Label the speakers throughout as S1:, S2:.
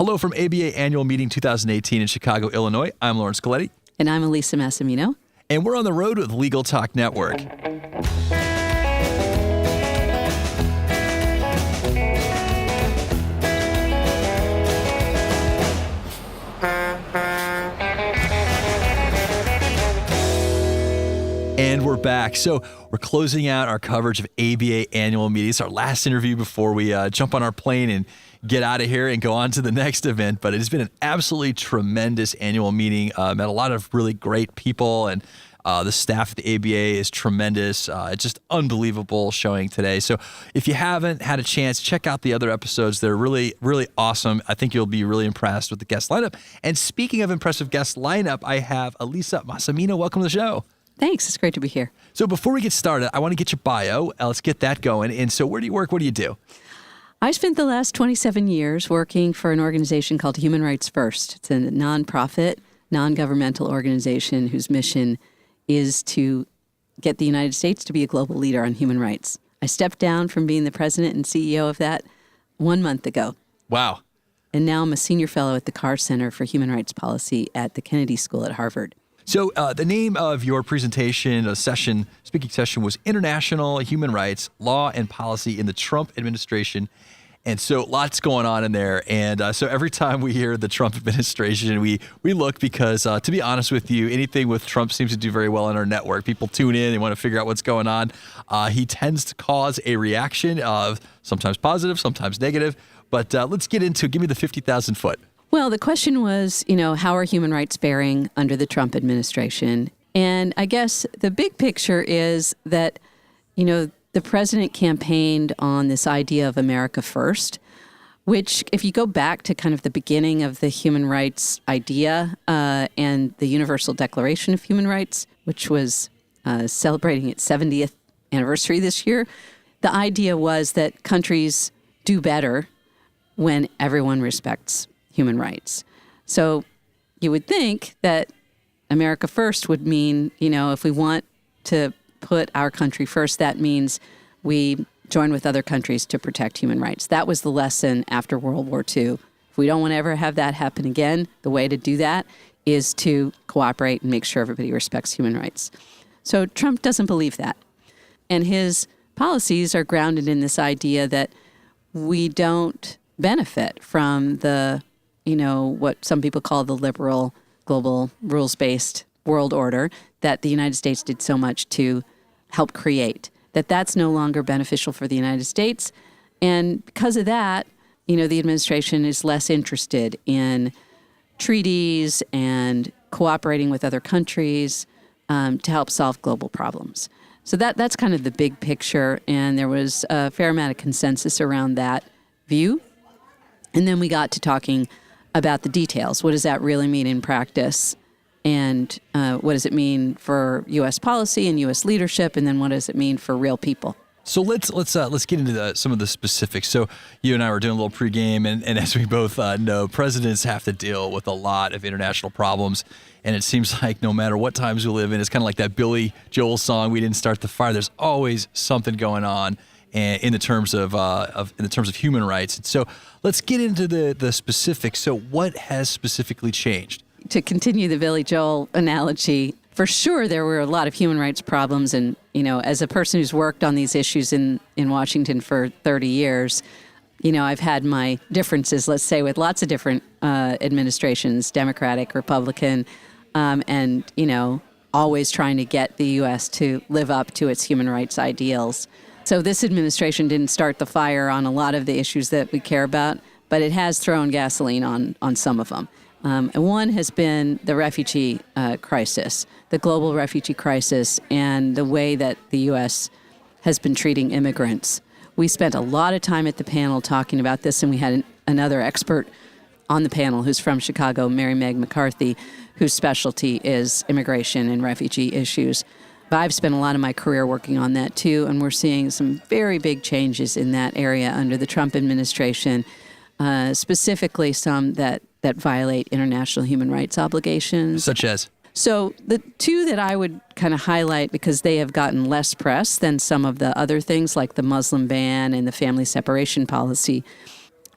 S1: Hello from ABA Annual Meeting 2018 in Chicago, Illinois. I'm Laurence Colletti.
S2: And I'm Elisa Massimino.
S1: And we're on the road with Legal Talk Network. And we're back. So we're closing out our coverage of ABA annual meetings, our last interview before we jump on our plane and get out of here and go on to the next event. But it has been an absolutely tremendous annual meeting. Met a lot of really great people, and the staff at the ABA is tremendous. Just unbelievable showing today. So if you haven't had a chance, check out the other episodes. They're really, really awesome. I think you'll be really impressed with the guest lineup. And speaking of impressive guest lineup, I have Elisa Massimino. Welcome to the show.
S2: Thanks. It's great to be here.
S1: So before we get started, I want to get your bio. Let's get that going. And so where do you work? What do you do?
S2: I spent the last 27 years working for an organization called Human Rights First. It's a nonprofit, non-governmental organization whose mission is to get the United States to be a global leader on human rights. I stepped down from being the president and CEO of that 1 month ago.
S1: Wow.
S2: And now I'm a senior fellow at the Carr Center for Human Rights Policy at the Kennedy School at Harvard.
S1: So the name of your presentation, speaking session, was International Human Rights, Law and Policy in the Trump Administration. And so lots going on in there. And so every time we hear the Trump administration, we look because, to be honest with you, anything with Trump seems to do very well in our network. People tune in, they want to figure out what's going on. He tends to cause a reaction of sometimes positive, sometimes negative. But let's get into, give me the 50,000 foot.
S2: Well, the question was, how are human rights faring under the Trump administration? And I guess the big picture is that, the president campaigned on this idea of America first, which if you go back to kind of the beginning of the human rights idea and the Universal Declaration of Human Rights, which was celebrating its 70th anniversary this year, the idea was that countries do better when everyone respects human rights. So you would think that America first would mean, if we want to put our country first, that means we join with other countries to protect human rights. That was the lesson after World War II. If we don't want to ever have that happen again, the way to do that is to cooperate and make sure everybody respects human rights. So Trump doesn't believe that. And his policies are grounded in this idea that we don't benefit from the what some people call the liberal, global, rules-based world order that the United States did so much to help create, that's no longer beneficial for the United States. And because of that, the administration is less interested in treaties and cooperating with other countries to help solve global problems. So that's kind of the big picture, and there was a fair amount of consensus around that view. And then we got to talking about the details. What does that really mean in practice? And what does it mean for U.S. policy and U.S. leadership? And then what does it mean for real people?
S1: So let's get into some of the specifics. So you and I were doing a little pregame, and as we both know, presidents have to deal with a lot of international problems. And it seems like no matter what times we live in, it's kind of like that Billy Joel song, "We Didn't Start the Fire." There's always something going on in the terms of human rights. And so let's get into the specifics. So what has specifically changed?
S2: To continue the Billy Joel analogy, for sure there were a lot of human rights problems. And, as a person who's worked on these issues in Washington for 30 years, I've had my differences, let's say, with lots of different administrations, Democratic, Republican, and, always trying to get the U.S. to live up to its human rights ideals. So this administration didn't start the fire on a lot of the issues that we care about, but it has thrown gasoline on some of them. And one has been the refugee crisis, the global refugee crisis, and the way that the U.S. has been treating immigrants. We spent a lot of time at the panel talking about this, and we had another expert on the panel who's from Chicago, Mary Meg McCarthy, whose specialty is immigration and refugee issues. But I've spent a lot of my career working on that too, and we're seeing some very big changes in that area under the Trump administration, specifically some that violate international human rights obligations.
S1: Such as?
S2: So the two that I would kind of highlight, because they have gotten less press than some of the other things like the Muslim ban and the family separation policy,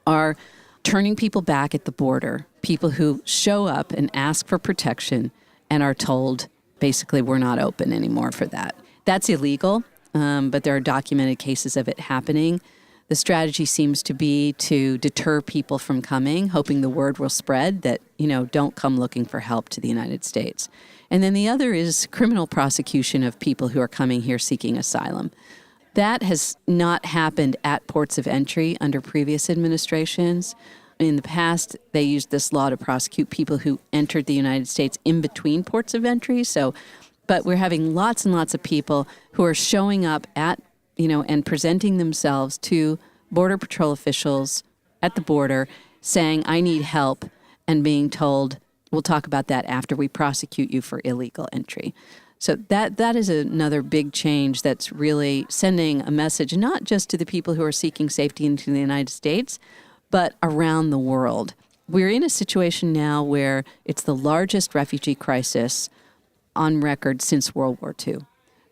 S2: are turning people back at the border, people who show up and ask for protection and are told, basically, we're not open anymore for that. That's illegal, but there are documented cases of it happening. The strategy seems to be to deter people from coming, hoping the word will spread that, don't come looking for help to the United States. And then the other is criminal prosecution of people who are coming here seeking asylum. That has not happened at ports of entry under previous administrations. In the past, they used this law to prosecute people who entered the United States in between ports of entry. But we're having lots and lots of people who are showing up at, and presenting themselves to Border Patrol officials at the border saying, I need help, and being told, we'll talk about that after we prosecute you for illegal entry. So that is another big change that's really sending a message, not just to the people who are seeking safety into the United States, but around the world. We're in a situation now where it's the largest refugee crisis on record since World War II.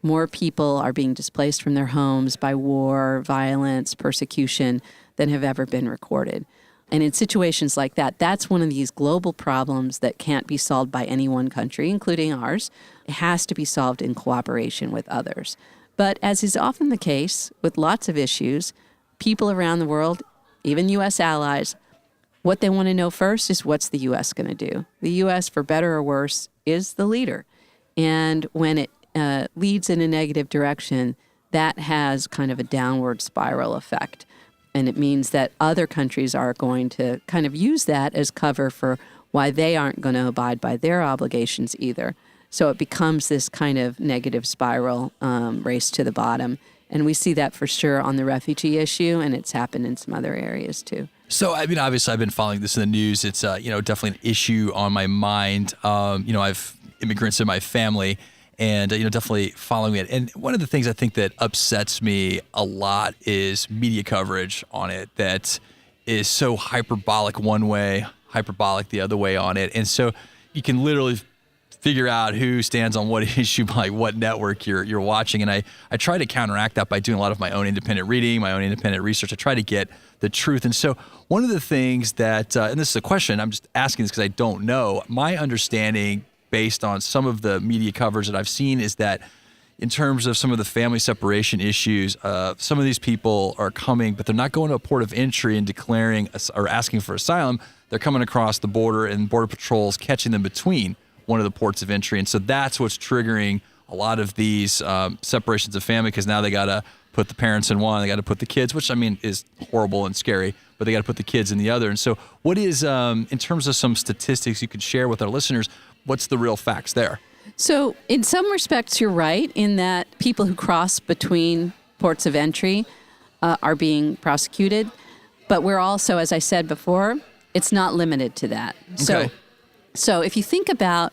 S2: More people are being displaced from their homes by war, violence, persecution than have ever been recorded. And in situations like that, that's one of these global problems that can't be solved by any one country, including ours. It has to be solved in cooperation with others. But as is often the case with lots of issues, people around the world, even U.S. allies, what they want to know first is what's the U.S. going to do? The U.S., for better or worse, is the leader. And when it leads in a negative direction, that has kind of a downward spiral effect. And it means that other countries are going to kind of use that as cover for why they aren't going to abide by their obligations either. So it becomes this kind of negative spiral race to the bottom. And we see that for sure on the refugee issue, and it's happened in some other areas too.
S1: So, obviously I've been following this in the news. It's, definitely an issue on my mind. I've immigrants in my family and, definitely following it. And one of the things I think that upsets me a lot is media coverage on it that is so hyperbolic one way, hyperbolic the other way on it. And so you can literally figure out who stands on what issue by what network you're watching. And I try to counteract that by doing a lot of my own independent reading, my own independent research. I try to get the truth. And so one of the things that, and this is a question, I'm just asking this because I don't know, my understanding based on some of the media coverage that I've seen is that in terms of some of the family separation issues, some of these people are coming, but they're not going to a port of entry and declaring or asking for asylum. They're coming across the border and Border Patrol's catching them between one of the ports of entry. And so that's what's triggering a lot of these separations of family, because now they got to put the parents in one, they got to put the kids, which is horrible and scary, but they got to put the kids in the other. And so what is, in terms of some statistics you could share with our listeners, what's the real facts there?
S2: So in some respects, you're right in that people who cross between ports of entry are being prosecuted. But we're also, as I said before, it's not limited to that.
S1: Okay.
S2: So if you think about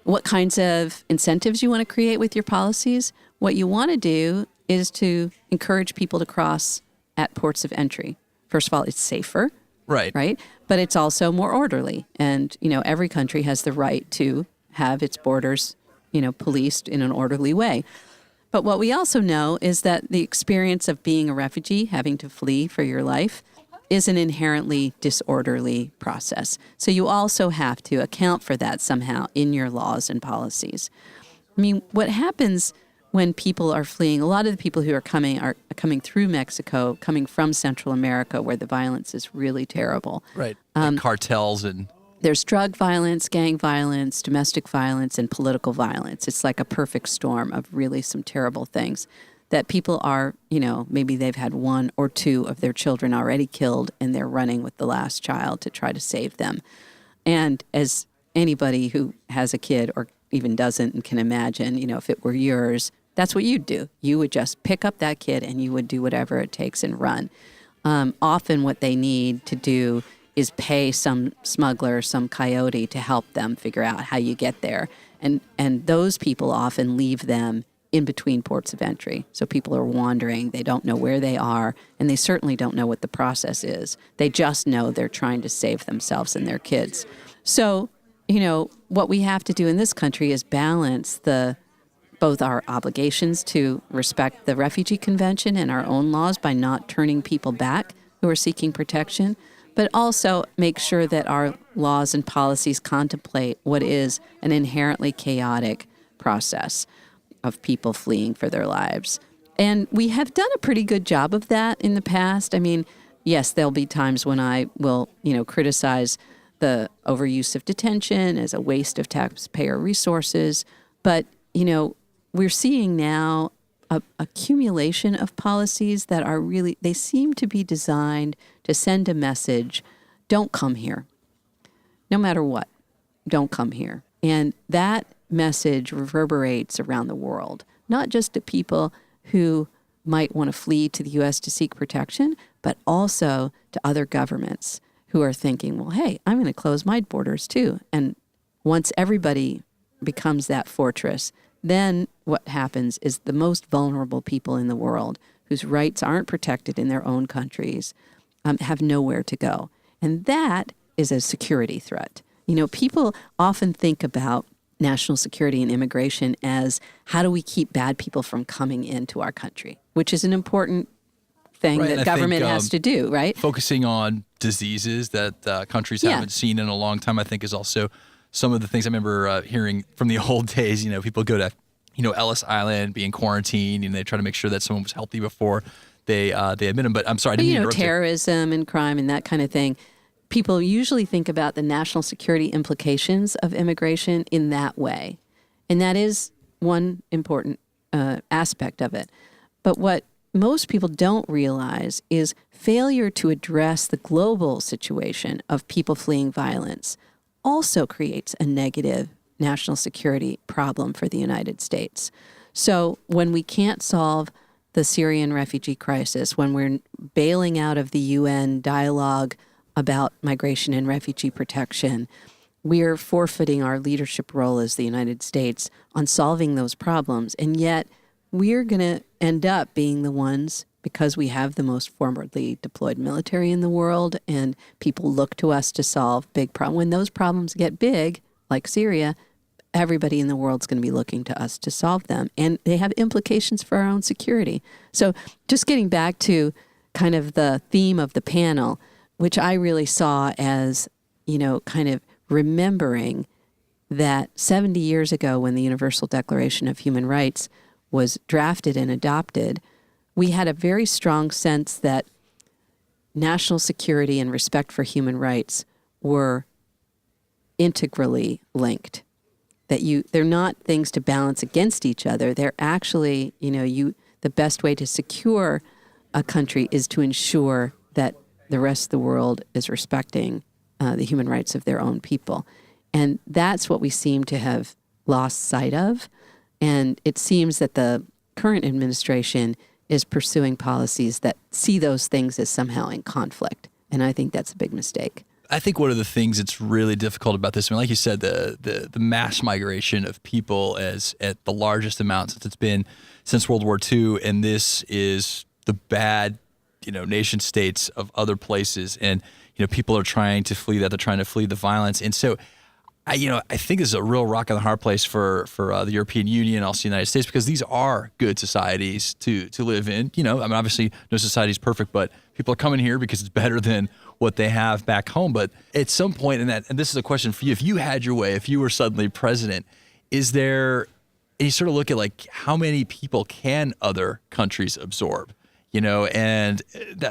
S2: what kinds of incentives you want to create with your policies, what you want to do is to encourage people to cross at ports of entry. First of all, it's safer. Right. But it's also more orderly. And, every country has the right to have its borders, policed in an orderly way. But what we also know is that the experience of being a refugee, having to flee for your life, is an inherently disorderly process. So you also have to account for that somehow in your laws and policies. What happens when people are fleeing, a lot of the people who are coming through Mexico, coming from Central America, where the violence is really terrible.
S1: Right. Like cartels and...
S2: There's drug violence, gang violence, domestic violence, and political violence. It's like a perfect storm of really some terrible things that people are, maybe they've had one or two of their children already killed and they're running with the last child to try to save them. And as anybody who has a kid or even doesn't and can imagine, if it were yours, that's what you'd do. You would just pick up that kid and you would do whatever it takes and run. Often what they need to do is pay some smuggler, some coyote to help them figure out how you get there. And those people often leave them in between ports of entry. So people are wandering, they don't know where they are, and they certainly don't know what the process is. They just know they're trying to save themselves and their kids. So, what we have to do in this country is balance both our obligations to respect the Refugee Convention and our own laws by not turning people back who are seeking protection, but also make sure that our laws and policies contemplate what is an inherently chaotic process of people fleeing for their lives. And we have done a pretty good job of that in the past. I mean, yes, there'll be times when I will, criticize the overuse of detention as a waste of taxpayer resources. But, we're seeing now a accumulation of policies that are really, they seem to be designed to send a message, don't come here. No matter what, don't come here. And that message reverberates around the world, not just to people who might want to flee to the U.S. to seek protection, but also to other governments who are thinking, well, hey, I'm going to close my borders too. And once everybody becomes that fortress, then what happens is the most vulnerable people in the world whose rights aren't protected in their own countries have nowhere to go. And that is a security threat. People often think about national security and immigration as how do we keep bad people from coming into our country, which is an important thing that government has to do, right?
S1: Focusing on diseases that countries haven't seen in a long time, I think, is also some of the things I remember hearing from the old days. People go to, Ellis Island, be in quarantine, and they try to make sure that someone was healthy before they admit them. But I'm sorry, I didn't mean to interrupt you.
S2: Terrorism and crime and that kind of thing. People usually think about the national security implications of immigration in that way. And that is one important aspect of it. But what most people don't realize is failure to address the global situation of people fleeing violence also creates a negative national security problem for the United States. So when we can't solve the Syrian refugee crisis, when we're bailing out of the UN dialogue about migration and refugee protection, we're forfeiting our leadership role as the United States on solving those problems. And yet we're going to end up being the ones, because we have the most forwardly deployed military in the world and people look to us to solve big problems. When those problems get big, like Syria, everybody in the world is going to be looking to us to solve them. And they have implications for our own security. So just getting back to kind of the theme of the panel, which I really saw as, kind of remembering that 70 years ago when the Universal Declaration of Human Rights was drafted and adopted, we had a very strong sense that national security and respect for human rights were integrally linked. That they're not things to balance against each other. They're actually, the best way to secure a country is to ensure that the rest of the world is respecting the human rights of their own people. And that's what we seem to have lost sight of. And it seems that the current administration is pursuing policies that see those things as somehow in conflict. And I think that's a big mistake.
S1: I think one of the things that's really difficult about this, like you said, the mass migration of people is at the largest amount since it's been since World War II. And this is the bad, nation states of other places. And, people are trying to flee that. They're trying to flee the violence. And so I think this is a real rock on the hard place for the European Union, also the United States, because these are good societies to live in. Obviously no society is perfect, but people are coming here because it's better than what they have back home. But at some point, and this is a question for you, if you had your way, if you were suddenly president, is there, and you sort of look at like how many people can other countries absorb? And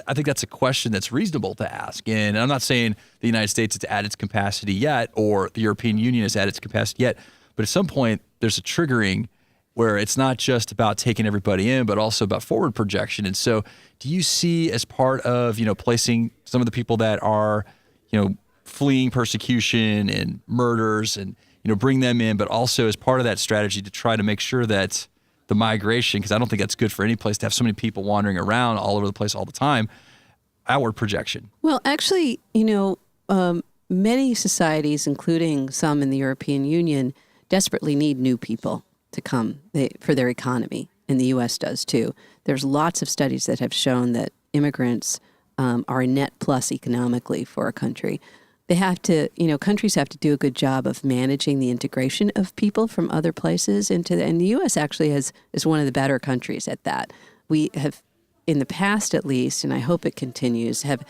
S1: I think that's a question that's reasonable to ask. And I'm not saying the United States is at its capacity yet, or the European Union is at its capacity yet, but at some point there's a triggering where it's not just about taking everybody in, but also about forward projection. And so do you see as part of, placing some of the people that are, fleeing persecution and murders and, bring them in, but also as part of that strategy to try to make sure that the migration, because I don't think that's good for any place to have so many people wandering around all over the place all the time, outward projection? Well,
S2: actually, many societies, including some in the European Union, desperately need new people to come for their economy, and the U.S. does too. There's lots of studies that have shown that immigrants are a net plus economically for a country. They have to, countries have to do a good job of managing the integration of people from other places and the U.S. actually is one of the better countries at that. We have, in the past at least, and I hope it continues, have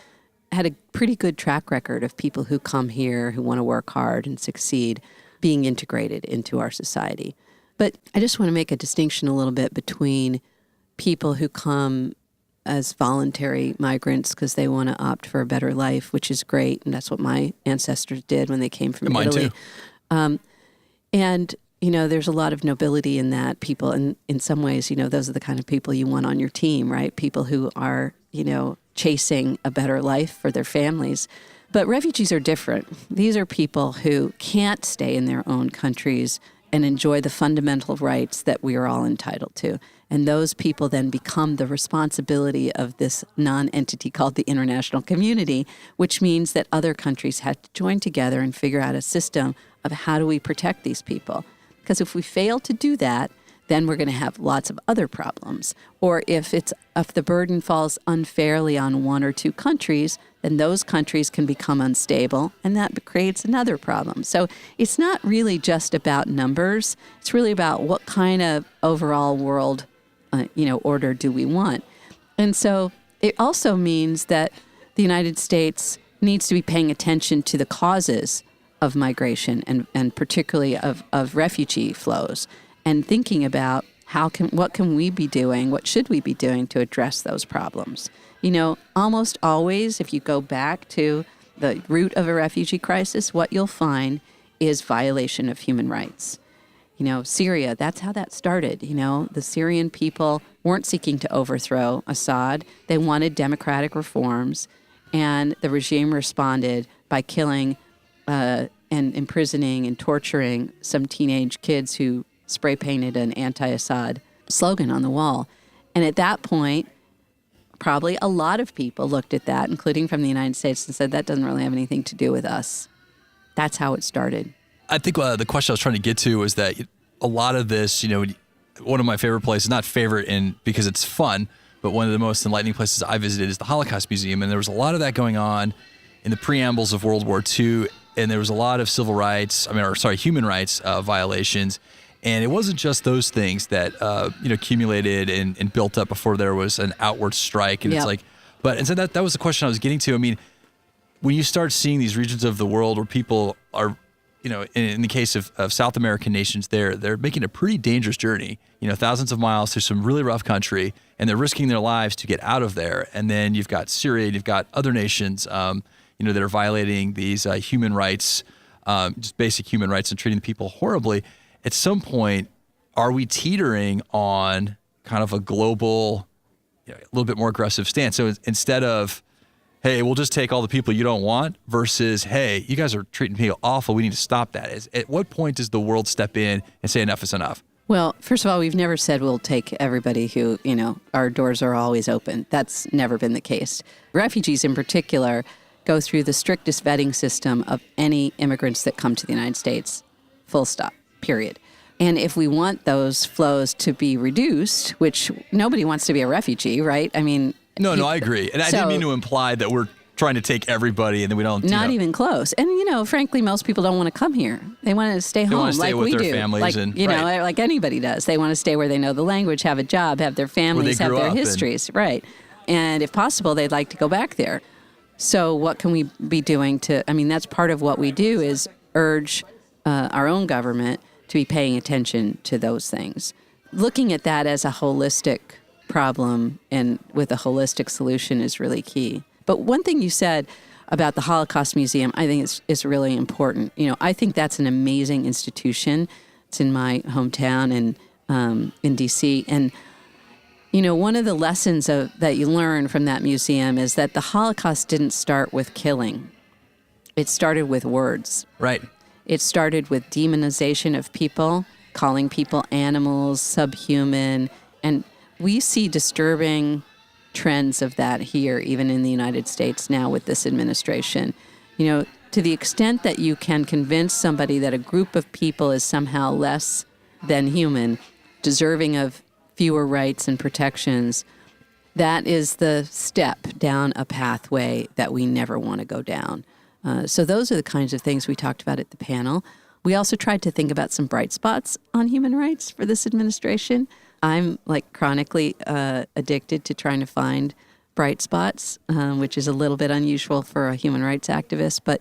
S2: had a pretty good track record of people who come here, who want to work hard and succeed, being integrated into our society. But I just want to make a distinction a little bit between people who come as voluntary migrants because they want to opt for a better life, which is great, and that's what my ancestors did when they came from Italy.
S1: Mine too.
S2: And, there's a lot of nobility in that. People, and in some ways, those are the kind of people you want on your team, right? People who are, chasing a better life for their families. But refugees are different. These are people who can't stay in their own countries and enjoy the fundamental rights that we are all entitled to. And those people then become the responsibility of this non-entity called the international community, which means that other countries had to join together and figure out a system of how do we protect these people. Because if we fail to do that, then we're going to have lots of other problems. Or if the burden falls unfairly on one or two countries, then those countries can become unstable, and that creates another problem. So it's not really just about numbers. It's really about what kind of overall world, order do we want. And so it also means that the United States needs to be paying attention to the causes of migration and particularly of refugee flows, and thinking about what can we be doing, what should we be doing to address those problems. Almost always, if you go back to the root of a refugee crisis, what you'll find is violation of human rights. Syria, that's how that started. The Syrian people weren't seeking to overthrow Assad. They wanted democratic reforms, and the regime responded by killing and imprisoning and torturing some teenage kids who spray painted an anti-Assad slogan on the wall. And at that point, probably a lot of people looked at that, including from the United States, and said, that doesn't really have anything to do with us. That's how it started.
S1: I think the question I was trying to get to was that a lot of this, one of my favorite places, not favorite because it's fun, but one of the most enlightening places I visited is the Holocaust Museum. And there was a lot of that going on in the preambles of World War II. And there was a lot of human rights violations. And it wasn't just those things that, accumulated and built up before there was an outward strike. And
S2: Yep.
S1: and so that was the question I was getting to. I mean, when you start seeing these regions of the world where people are, in the case of South American nations, they're making a pretty dangerous journey, thousands of miles through some really rough country, and they're risking their lives to get out of there. And then you've got Syria, you've got other nations, that are violating these human rights, just basic human rights, and treating the people horribly. At some point, are we teetering on kind of a global, a little bit more aggressive stance? So instead of, hey, we'll just take all the people you don't want, versus, hey, you guys are treating people awful, we need to stop that. At what point does the world step in and say enough is enough?
S2: Well, first of all, we've never said we'll take everybody who, our doors are always open. That's never been the case. Refugees in particular go through the strictest vetting system of any immigrants that come to the United States, full stop, period. And if we want those flows to be reduced, which nobody wants to be a refugee, right? I mean...
S1: No, I agree. And I didn't mean to imply that we're trying to take everybody and then we don't...
S2: Not even close. And, frankly, most people don't want to come here. They want to stay home
S1: they want to stay
S2: like
S1: with
S2: we
S1: their
S2: do.
S1: families
S2: like anybody does. They want to stay where they know the language, have a job, have their families, have their histories. Right. And if possible, they'd like to go back there. So what can we be doing that's part of what we do is urge our own government to be paying attention to those things. Looking at that as a holistic problem and with a holistic solution is really key. But one thing you said about the Holocaust Museum, I think is really important. I think that's an amazing institution. It's in my hometown and in D.C. And, one of the lessons that you learn from that museum is that the Holocaust didn't start with killing. It started with words.
S1: Right.
S2: It started with demonization of people, calling people animals, subhuman, and we see disturbing trends of that here, even in the United States now with this administration. To the extent that you can convince somebody that a group of people is somehow less than human, deserving of fewer rights and protections, that is the step down a pathway that we never want to go down. So those are the kinds of things we talked about at the panel. We also tried to think about some bright spots on human rights for this administration. I'm chronically addicted to trying to find bright spots, which is a little bit unusual for a human rights activist. But,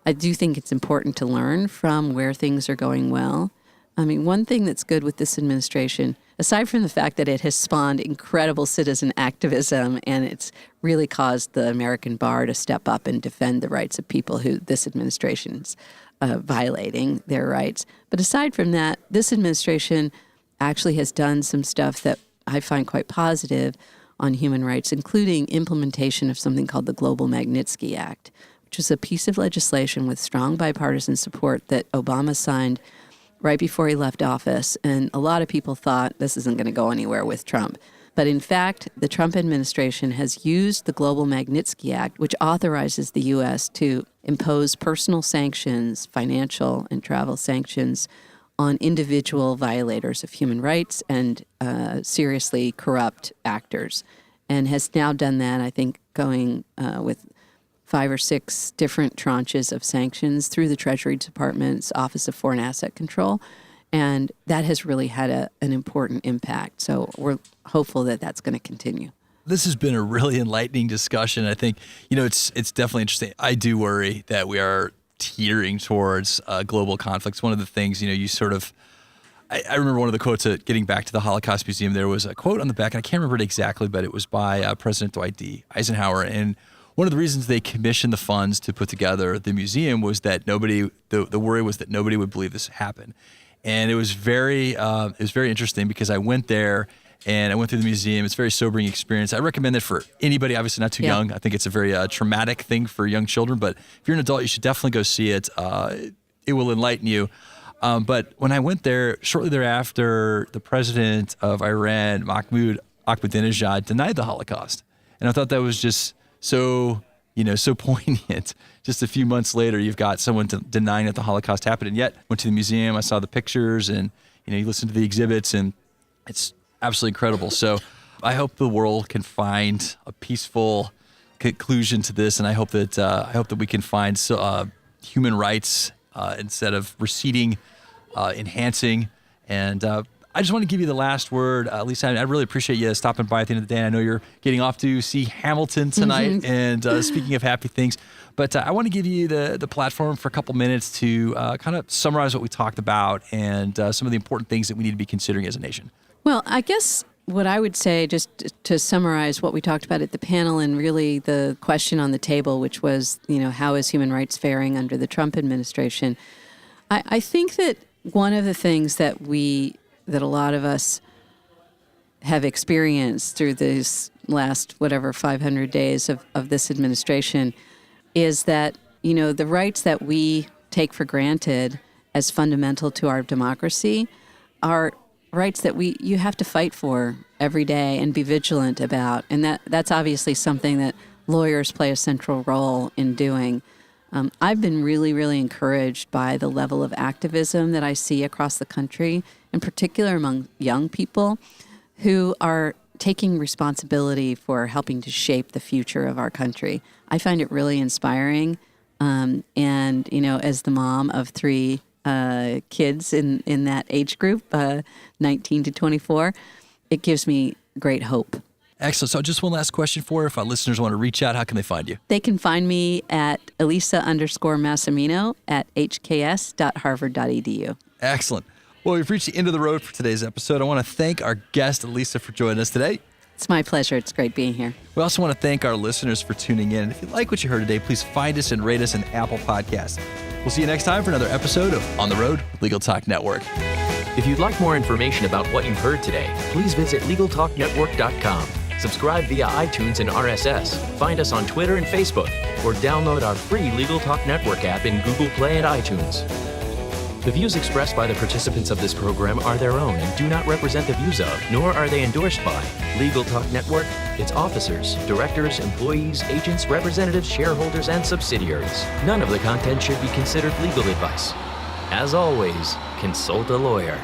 S2: I do think it's important to learn from where things are going well. I mean, one thing that's good with this administration, aside from the fact that it has spawned incredible citizen activism and it's really caused the American bar to step up and defend the rights of people who this administration's violating their rights. But aside from that, this administration actually has done some stuff that I find quite positive on human rights, including implementation of something called the Global Magnitsky Act, which is a piece of legislation with strong bipartisan support that Obama signed right before he left office. And a lot of people thought this isn't going to go anywhere with Trump. But in fact, the Trump administration has used the Global Magnitsky Act, which authorizes the U.S. to impose personal sanctions, financial and travel sanctions, on individual violators of human rights and seriously corrupt actors, and has now done that, I think, going with 5 or 6 different tranches of sanctions through the Treasury Department's Office of Foreign Asset Control. And that has really had an important impact. So we're hopeful that that's going to continue.
S1: This has been a really enlightening discussion. I think, it's definitely interesting. I do worry that we are teetering towards global conflicts. One of the things, you sort of, I remember one of the quotes, getting back to the Holocaust Museum, there was a quote on the back, and I can't remember it exactly, but it was by President Dwight D. Eisenhower. And one of the reasons they commissioned the funds to put together the museum was that the worry was that nobody would believe this happened. And it was very interesting because I went there and I went through the museum. It's a very sobering experience. I recommend it for anybody, obviously not too young. I think it's a very traumatic thing for young children, but if you're an adult, you should definitely go see it. It will enlighten you. But when I went there, shortly thereafter, the president of Iran, Mahmoud Ahmadinejad, denied the Holocaust. And I thought that was just so poignant. Just a few months later, you've got someone denying that the Holocaust happened. And yet, went to the museum, I saw the pictures, and you listen to the exhibits, and it's absolutely incredible. So I hope the world can find a peaceful conclusion to this, and I hope that we can find human rights instead of receding, enhancing. And I just want to give you the last word. Lisa, I really appreciate you stopping by at the end of the day. I know you're getting off to see Hamilton tonight, and speaking of happy things, but I want to give you the platform for a couple minutes to kind of summarize what we talked about and some of the important things that we need to be considering as a nation.
S2: Well, I guess what I would say, just to summarize what we talked about at the panel and really the question on the table, which was, how is human rights faring under the Trump administration? I think that one of the things that a lot of us have experienced through these last, 500 days of this administration is that, the rights that we take for granted as fundamental to our democracy are rights that you have to fight for every day and be vigilant about. And that's obviously something that lawyers play a central role in doing. I've been really, really encouraged by the level of activism that I see across the country, in particular among young people who are taking responsibility for helping to shape the future of our country. I find it really inspiring. And, as the mom of 3 kids in that age group, 19 to 24, it gives me great hope.
S1: Excellent. So just one last question for you. If our listeners want to reach out, how can they find you?
S2: They can find me at Elisa_Massimino at hks.harvard.edu.
S1: Excellent. Well, we've reached the end of the road for today's episode. I want to thank our guest, Elisa, for joining us today.
S2: It's my pleasure. It's great being here.
S1: We also want to thank our listeners for tuning in. And if you like what you heard today, please find us and rate us in Apple Podcasts. We'll see you next time for another episode of On the Road with Legal Talk Network.
S3: If you'd like more information about what you've heard today, please visit LegalTalkNetwork.com. Subscribe via iTunes and RSS. Find us on Twitter and Facebook, or download our free Legal Talk Network app in Google Play and iTunes. The views expressed by the participants of this program are their own and do not represent the views of, nor are they endorsed by, Legal Talk Network, its officers, directors, employees, agents, representatives, shareholders, and subsidiaries. None of the content should be considered legal advice. As always, consult a lawyer.